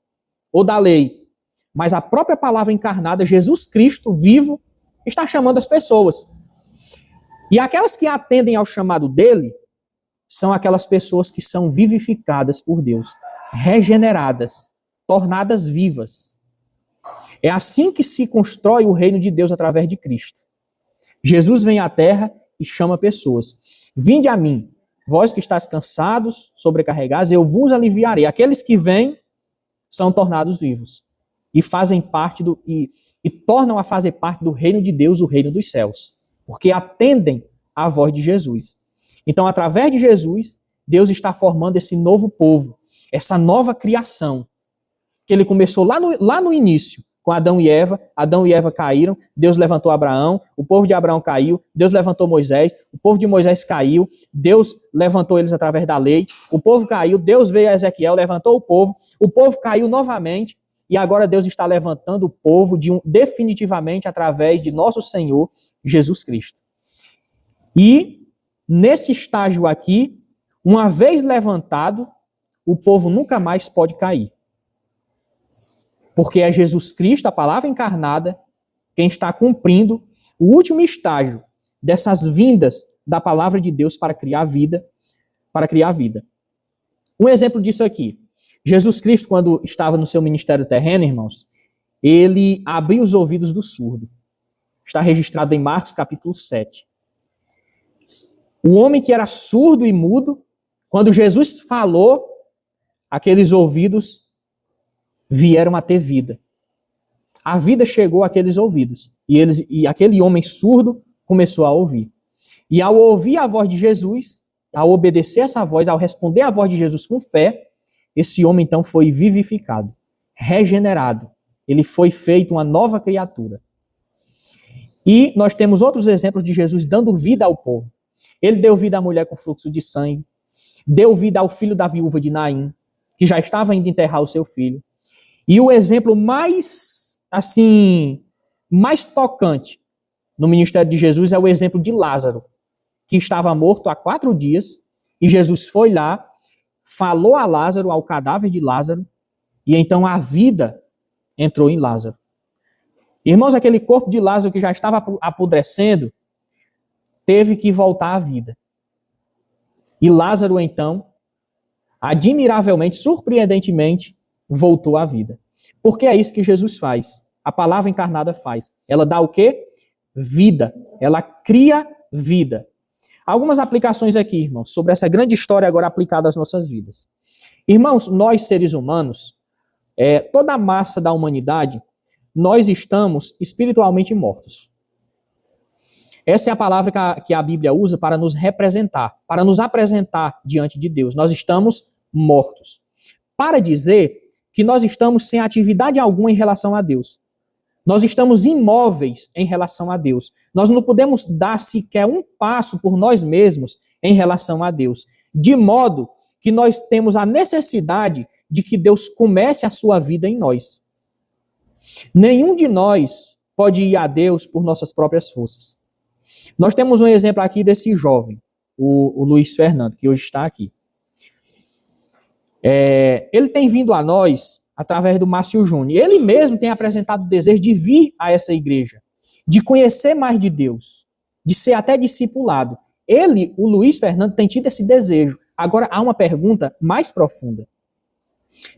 ou da lei, mas a própria palavra encarnada, Jesus Cristo vivo, está chamando as pessoas. E aquelas que atendem ao chamado dele, são aquelas pessoas que são vivificadas por Deus, regeneradas, tornadas vivas. É assim que se constrói o reino de Deus através de Cristo. Jesus vem à terra e chama pessoas. Vinde a mim, vós que estáis cansados, sobrecarregados, eu vos aliviarei. Aqueles que vêm são tornados vivos e fazem parte e tornam a fazer parte do reino de Deus, o reino dos céus, porque atendem à voz de Jesus. Então, através de Jesus, Deus está formando esse novo povo, essa nova criação, que ele começou lá no início, com Adão e Eva. Adão e Eva caíram, Deus levantou Abraão, o povo de Abraão caiu, Deus levantou Moisés, o povo de Moisés caiu, Deus levantou eles através da lei, o povo caiu, Deus veio a Ezequiel, levantou o povo caiu novamente, e agora Deus está levantando o povo definitivamente através de nosso Senhor Jesus Cristo. E nesse estágio aqui, uma vez levantado, o povo nunca mais pode cair. Porque é Jesus Cristo, a palavra encarnada, quem está cumprindo o último estágio dessas vindas da palavra de Deus para criar vida. Um exemplo disso aqui. Jesus Cristo, quando estava no seu ministério terreno, irmãos, ele abriu os ouvidos do surdo. Está registrado em Marcos capítulo 7. O homem que era surdo e mudo, quando Jesus falou, aqueles ouvidos vieram a ter vida. A vida chegou àqueles ouvidos. E aquele homem surdo começou a ouvir. E ao ouvir a voz de Jesus, ao obedecer essa voz, ao responder à voz de Jesus com fé, esse homem então foi vivificado, regenerado. Ele foi feito uma nova criatura. E nós temos outros exemplos de Jesus dando vida ao povo. Ele deu vida à mulher com fluxo de sangue, deu vida ao filho da viúva de Naim, que já estava indo enterrar o seu filho. E o exemplo mais tocante no ministério de Jesus é o exemplo de Lázaro, que estava morto há 4 dias, e Jesus foi lá, falou a Lázaro, ao cadáver de Lázaro, e então a vida entrou em Lázaro. Irmãos, aquele corpo de Lázaro que já estava apodrecendo, teve que voltar à vida. E Lázaro, então, admiravelmente, surpreendentemente, voltou à vida. Porque é isso que Jesus faz. A palavra encarnada faz. Ela dá o quê? Vida. Ela cria vida. Algumas aplicações aqui, irmãos, sobre essa grande história agora aplicada às nossas vidas. Irmãos, nós seres humanos, toda a massa da humanidade, nós estamos espiritualmente mortos. Essa é a palavra que a Bíblia usa para nos representar, para nos apresentar diante de Deus. Nós estamos mortos. Para dizer que nós estamos sem atividade alguma em relação a Deus. Nós estamos imóveis em relação a Deus. Nós não podemos dar sequer um passo por nós mesmos em relação a Deus. De modo que nós temos a necessidade de que Deus comece a sua vida em nós. Nenhum de nós pode ir a Deus por nossas próprias forças. Nós temos um exemplo aqui desse jovem, o Luiz Fernando, que hoje está aqui. Ele tem vindo a nós através do Márcio Júnior. Ele mesmo tem apresentado o desejo de vir a essa igreja, de conhecer mais de Deus, de ser até discipulado. Ele, o Luiz Fernando, tem tido esse desejo. Agora, há uma pergunta mais profunda.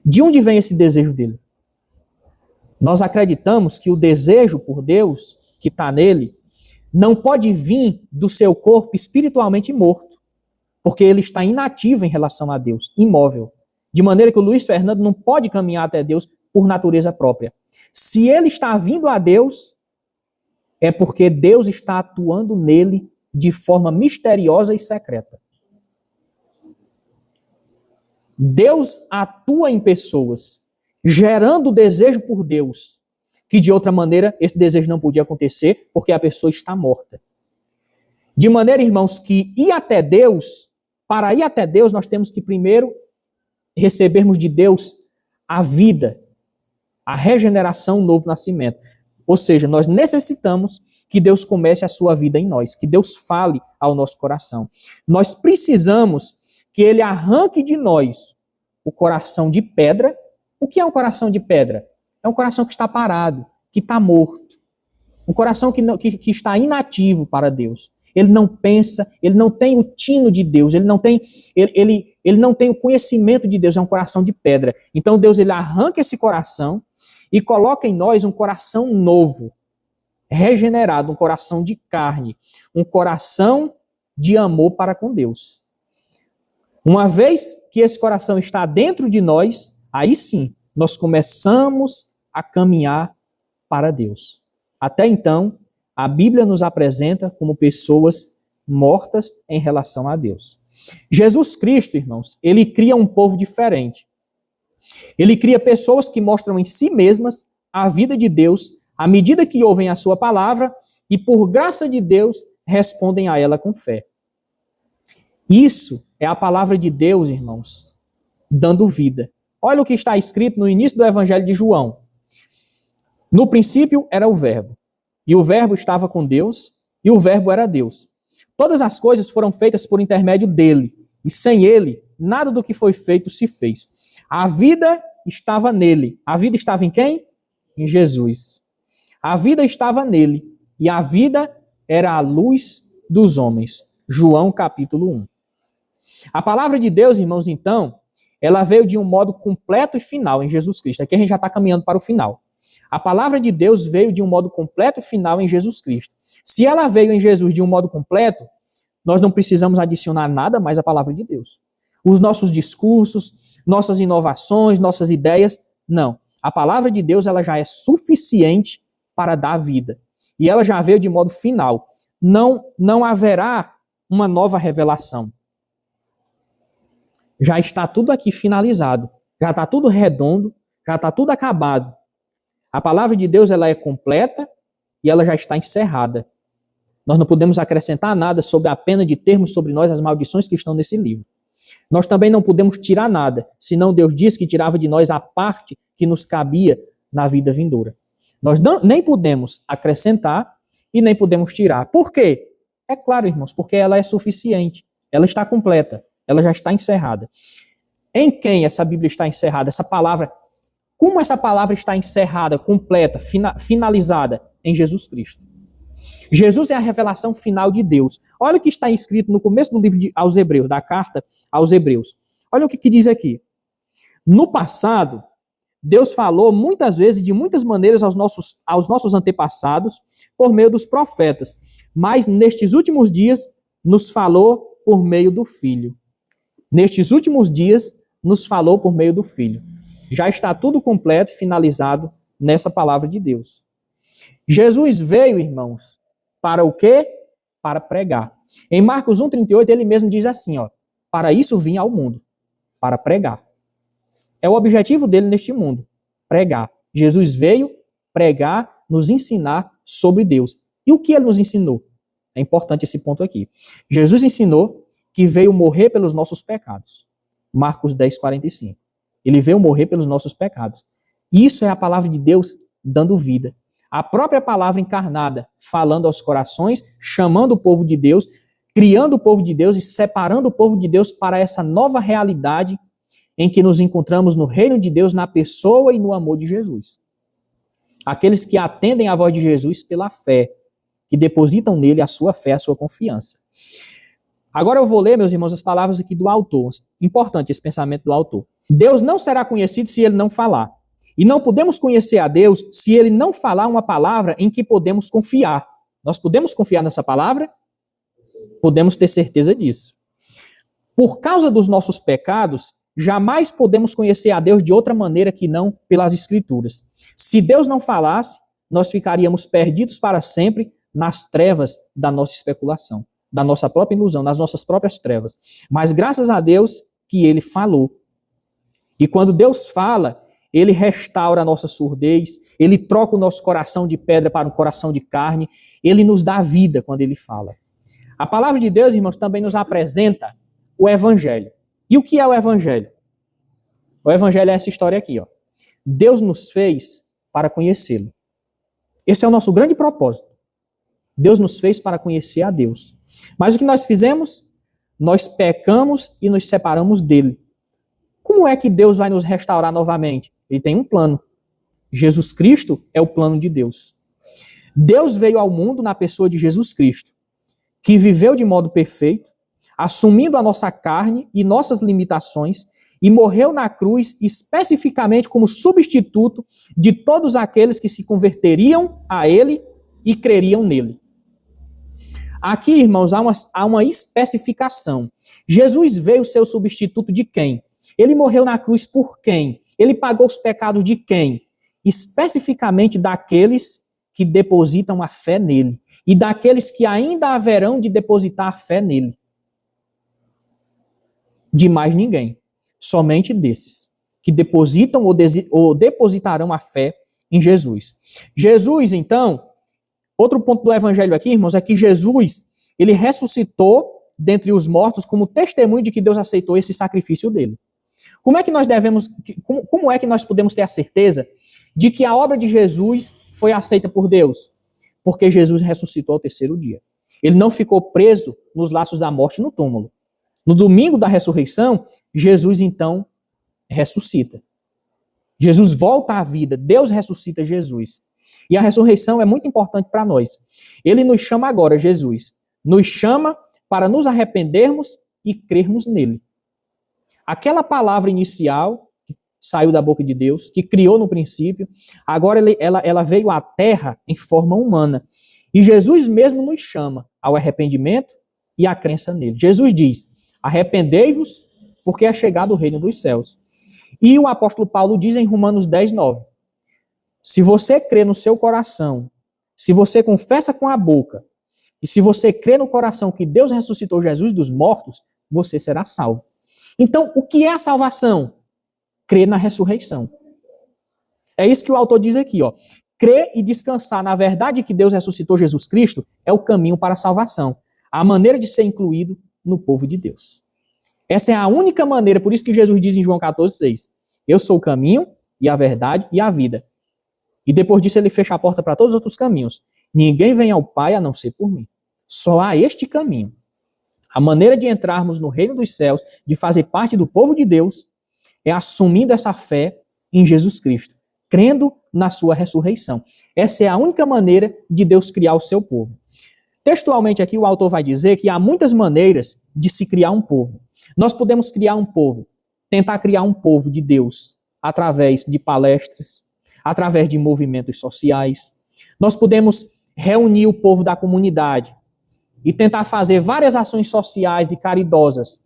De onde vem esse desejo dele? Nós acreditamos que o desejo por Deus, que está nele, não pode vir do seu corpo espiritualmente morto, porque ele está inativo em relação a Deus, imóvel. De maneira que o Luiz Fernando não pode caminhar até Deus por natureza própria. Se ele está vindo a Deus, é porque Deus está atuando nele de forma misteriosa e secreta. Deus atua em pessoas, gerando o desejo por Deus, que de outra maneira esse desejo não podia acontecer, porque a pessoa está morta. De maneira, irmãos, que para ir até Deus, nós temos que primeiro recebermos de Deus a vida, a regeneração, o novo nascimento. Ou seja, nós necessitamos que Deus comece a sua vida em nós, que Deus fale ao nosso coração. Nós precisamos que Ele arranque de nós o coração de pedra. O que é um coração de pedra? É um coração que está parado, que está morto. Um coração que está inativo para Deus. Ele não pensa, ele não tem o tino de Deus, ele não tem o conhecimento de Deus, é um coração de pedra. Então Deus ele arranca esse coração e coloca em nós um coração novo, regenerado, um coração de carne, um coração de amor para com Deus. Uma vez que esse coração está dentro de nós, aí sim, nós começamos a caminhar para Deus. Até então, a Bíblia nos apresenta como pessoas mortas em relação a Deus. Jesus Cristo, irmãos, ele cria um povo diferente. Ele cria pessoas que mostram em si mesmas a vida de Deus à medida que ouvem a sua palavra e, por graça de Deus, respondem a ela com fé. Isso é a palavra de Deus, irmãos, dando vida. Olha o que está escrito no início do Evangelho de João. No princípio era o Verbo, e o Verbo estava com Deus, e o Verbo era Deus. Todas as coisas foram feitas por intermédio dele, e sem ele, nada do que foi feito se fez. A vida estava nele. A vida estava em quem? Em Jesus. A vida estava nele, e a vida era a luz dos homens. João capítulo 1. A palavra de Deus, irmãos, então, ela veio de um modo completo e final em Jesus Cristo. Aqui a gente já está caminhando para o final. A palavra de Deus veio de um modo completo e final em Jesus Cristo. Se ela veio em Jesus de um modo completo, nós não precisamos adicionar nada mais à palavra de Deus. Os nossos discursos, nossas inovações, nossas ideias, não. A palavra de Deus ela já é suficiente para dar vida. E ela já veio de modo final. Não haverá uma nova revelação. Já está tudo aqui finalizado. Já está tudo redondo, já está tudo acabado. A palavra de Deus ela é completa e ela já está encerrada. Nós não podemos acrescentar nada sob a pena de termos sobre nós as maldições que estão nesse livro. Nós também não podemos tirar nada, senão Deus disse que tirava de nós a parte que nos cabia na vida vindoura. Nós nem podemos acrescentar e nem podemos tirar. Por quê? É claro, irmãos, porque ela é suficiente. Ela está completa. Ela já está encerrada. Em quem essa Bíblia está encerrada? Essa palavra, como essa palavra está encerrada, completa, finalizada? Em Jesus Cristo. Jesus é a revelação final de Deus. Olha o que está escrito no começo do livro aos Hebreus, da carta aos Hebreus. Olha o que diz aqui. No passado, Deus falou muitas vezes, de muitas maneiras aos nossos antepassados, por meio dos profetas. Mas nestes últimos dias, nos falou por meio do Filho. Nestes últimos dias, nos falou por meio do Filho. Já está tudo completo, finalizado nessa palavra de Deus. Jesus veio, irmãos, para o quê? Para pregar. Em Marcos 1,38, ele mesmo diz assim, ó, para isso vim ao mundo, para pregar. É o objetivo dele neste mundo, pregar. Jesus veio pregar, nos ensinar sobre Deus. E o que ele nos ensinou? É importante esse ponto aqui. Jesus ensinou que veio morrer pelos nossos pecados. Marcos 10:45. Ele veio morrer pelos nossos pecados. Isso é a palavra de Deus dando vida. A própria palavra encarnada, falando aos corações, chamando o povo de Deus, criando o povo de Deus e separando o povo de Deus para essa nova realidade em que nos encontramos no reino de Deus, na pessoa e no amor de Jesus. Aqueles que atendem à voz de Jesus pela fé, que depositam nele a sua fé, a sua confiança. Agora eu vou ler, meus irmãos, as palavras aqui do autor. Importante esse pensamento do autor. Deus não será conhecido se ele não falar. E não podemos conhecer a Deus se ele não falar uma palavra em que podemos confiar. Nós podemos confiar nessa palavra? Podemos ter certeza disso. Por causa dos nossos pecados, jamais podemos conhecer a Deus de outra maneira que não pelas Escrituras. Se Deus não falasse, nós ficaríamos perdidos para sempre nas trevas da nossa especulação, da nossa própria ilusão, nas nossas próprias trevas. Mas graças a Deus que ele falou. E quando Deus fala, ele restaura a nossa surdez, ele troca o nosso coração de pedra para um coração de carne, ele nos dá vida quando ele fala. A palavra de Deus, irmãos, também nos apresenta o Evangelho. E o que é o Evangelho? O Evangelho é essa história aqui, ó. Deus nos fez para conhecê-lo. Esse é o nosso grande propósito. Deus nos fez para conhecer a Deus. Mas o que nós fizemos? Nós pecamos e nos separamos dele. Como é que Deus vai nos restaurar novamente? Ele tem um plano. Jesus Cristo é o plano de Deus. Deus veio ao mundo na pessoa de Jesus Cristo, que viveu de modo perfeito, assumindo a nossa carne e nossas limitações, e morreu na cruz especificamente como substituto de todos aqueles que se converteriam a ele e creriam nele. Aqui, irmãos, há uma especificação. Jesus veio ser o substituto de quem? Ele morreu na cruz por quem? Ele pagou os pecados de quem? Especificamente daqueles que depositam a fé nele e daqueles que ainda haverão de depositar a fé nele. De mais ninguém. Somente desses que depositam ou depositarão a fé em Jesus. Jesus, então, outro ponto do evangelho aqui, irmãos, é que Jesus, ele ressuscitou dentre os mortos como testemunho de que Deus aceitou esse sacrifício dele. Como é que nós podemos ter a certeza de que a obra de Jesus foi aceita por Deus? Porque Jesus ressuscitou ao terceiro dia. Ele não ficou preso nos laços da morte no túmulo. No domingo da ressurreição, Jesus então ressuscita. Jesus volta à vida. Deus ressuscita Jesus. E a ressurreição é muito importante para nós. Ele nos chama agora, Jesus. Nos chama para nos arrependermos e crermos nele. Aquela palavra inicial que saiu da boca de Deus, que criou no princípio, agora ela veio à terra em forma humana. E Jesus mesmo nos chama ao arrependimento e à crença nele. Jesus diz: arrependei-vos, porque é chegado o reino dos céus. E o apóstolo Paulo diz em Romanos 10:9, se você crê no seu coração, se você confessa com a boca, e se você crê no coração que Deus ressuscitou Jesus dos mortos, você será salvo. Então, o que é a salvação? Crer na ressurreição. É isso que o autor diz aqui, ó. Crer e descansar na verdade que Deus ressuscitou Jesus Cristo é o caminho para a salvação. A maneira de ser incluído no povo de Deus. Essa é a única maneira, por isso que Jesus diz em João 14:6, eu sou o caminho e a verdade e a vida. E depois disso ele fecha a porta para todos os outros caminhos. Ninguém vem ao Pai a não ser por mim. Só há este caminho. A maneira de entrarmos no reino dos céus, de fazer parte do povo de Deus, é assumindo essa fé em Jesus Cristo, crendo na sua ressurreição. Essa é a única maneira de Deus criar o seu povo. Textualmente aqui o autor vai dizer que há muitas maneiras de se criar um povo. Nós podemos criar um povo, tentar criar um povo de Deus através de palestras, através de movimentos sociais. Nós podemos reunir o povo da comunidade e tentar fazer várias ações sociais e caridosas,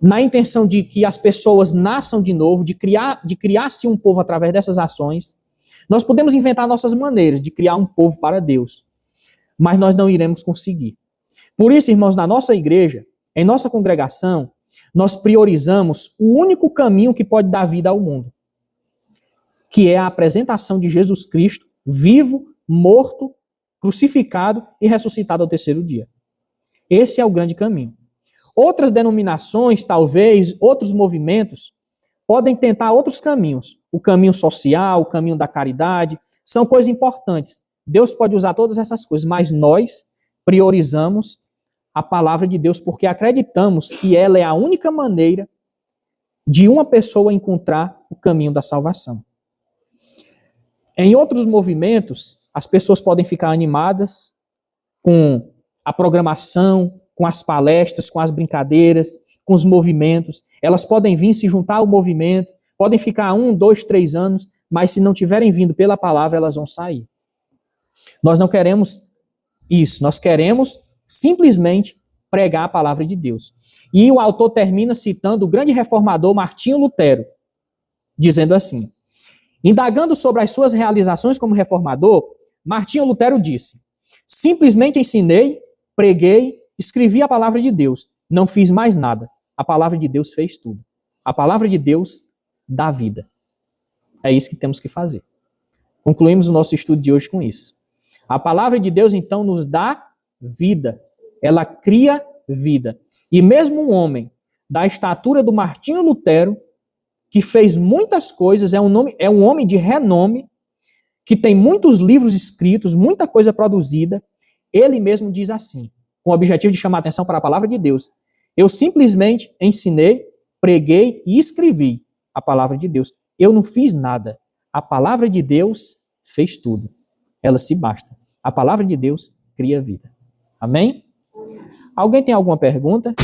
na intenção de que as pessoas nasçam de novo, de criar-se um povo através dessas ações. Nós podemos inventar nossas maneiras de criar um povo para Deus, mas nós não iremos conseguir. Por isso, irmãos, na nossa igreja, em nossa congregação, nós priorizamos o único caminho que pode dar vida ao mundo, que é a apresentação de Jesus Cristo, vivo, morto, crucificado e ressuscitado ao terceiro dia. Esse é o grande caminho. Outras denominações, talvez, outros movimentos, podem tentar outros caminhos. O caminho social, o caminho da caridade, são coisas importantes. Deus pode usar todas essas coisas, mas nós priorizamos a palavra de Deus porque acreditamos que ela é a única maneira de uma pessoa encontrar o caminho da salvação. Em outros movimentos, as pessoas podem ficar animadas com a programação, com as palestras, com as brincadeiras, com os movimentos. Elas podem vir se juntar ao movimento, podem ficar 1, 2, 3 anos, mas se não tiverem vindo pela palavra, elas vão sair. Nós não queremos isso, nós queremos simplesmente pregar a palavra de Deus. E o autor termina citando o grande reformador Martinho Lutero, dizendo assim: indagando sobre as suas realizações como reformador, Martinho Lutero disse: simplesmente ensinei, preguei, escrevi a palavra de Deus, não fiz mais nada. A palavra de Deus fez tudo. A palavra de Deus dá vida. É isso que temos que fazer. Concluímos o nosso estudo de hoje com isso. A palavra de Deus, então, nos dá vida. Ela cria vida. E mesmo um homem da estatura do Martinho Lutero, que fez muitas coisas, é um homem de renome, que tem muitos livros escritos, muita coisa produzida, ele mesmo diz assim, com o objetivo de chamar a atenção para a palavra de Deus: eu simplesmente ensinei, preguei e escrevi a palavra de Deus. Eu não fiz nada. A palavra de Deus fez tudo. Ela se basta. A palavra de Deus cria vida. Amém? Alguém tem alguma pergunta?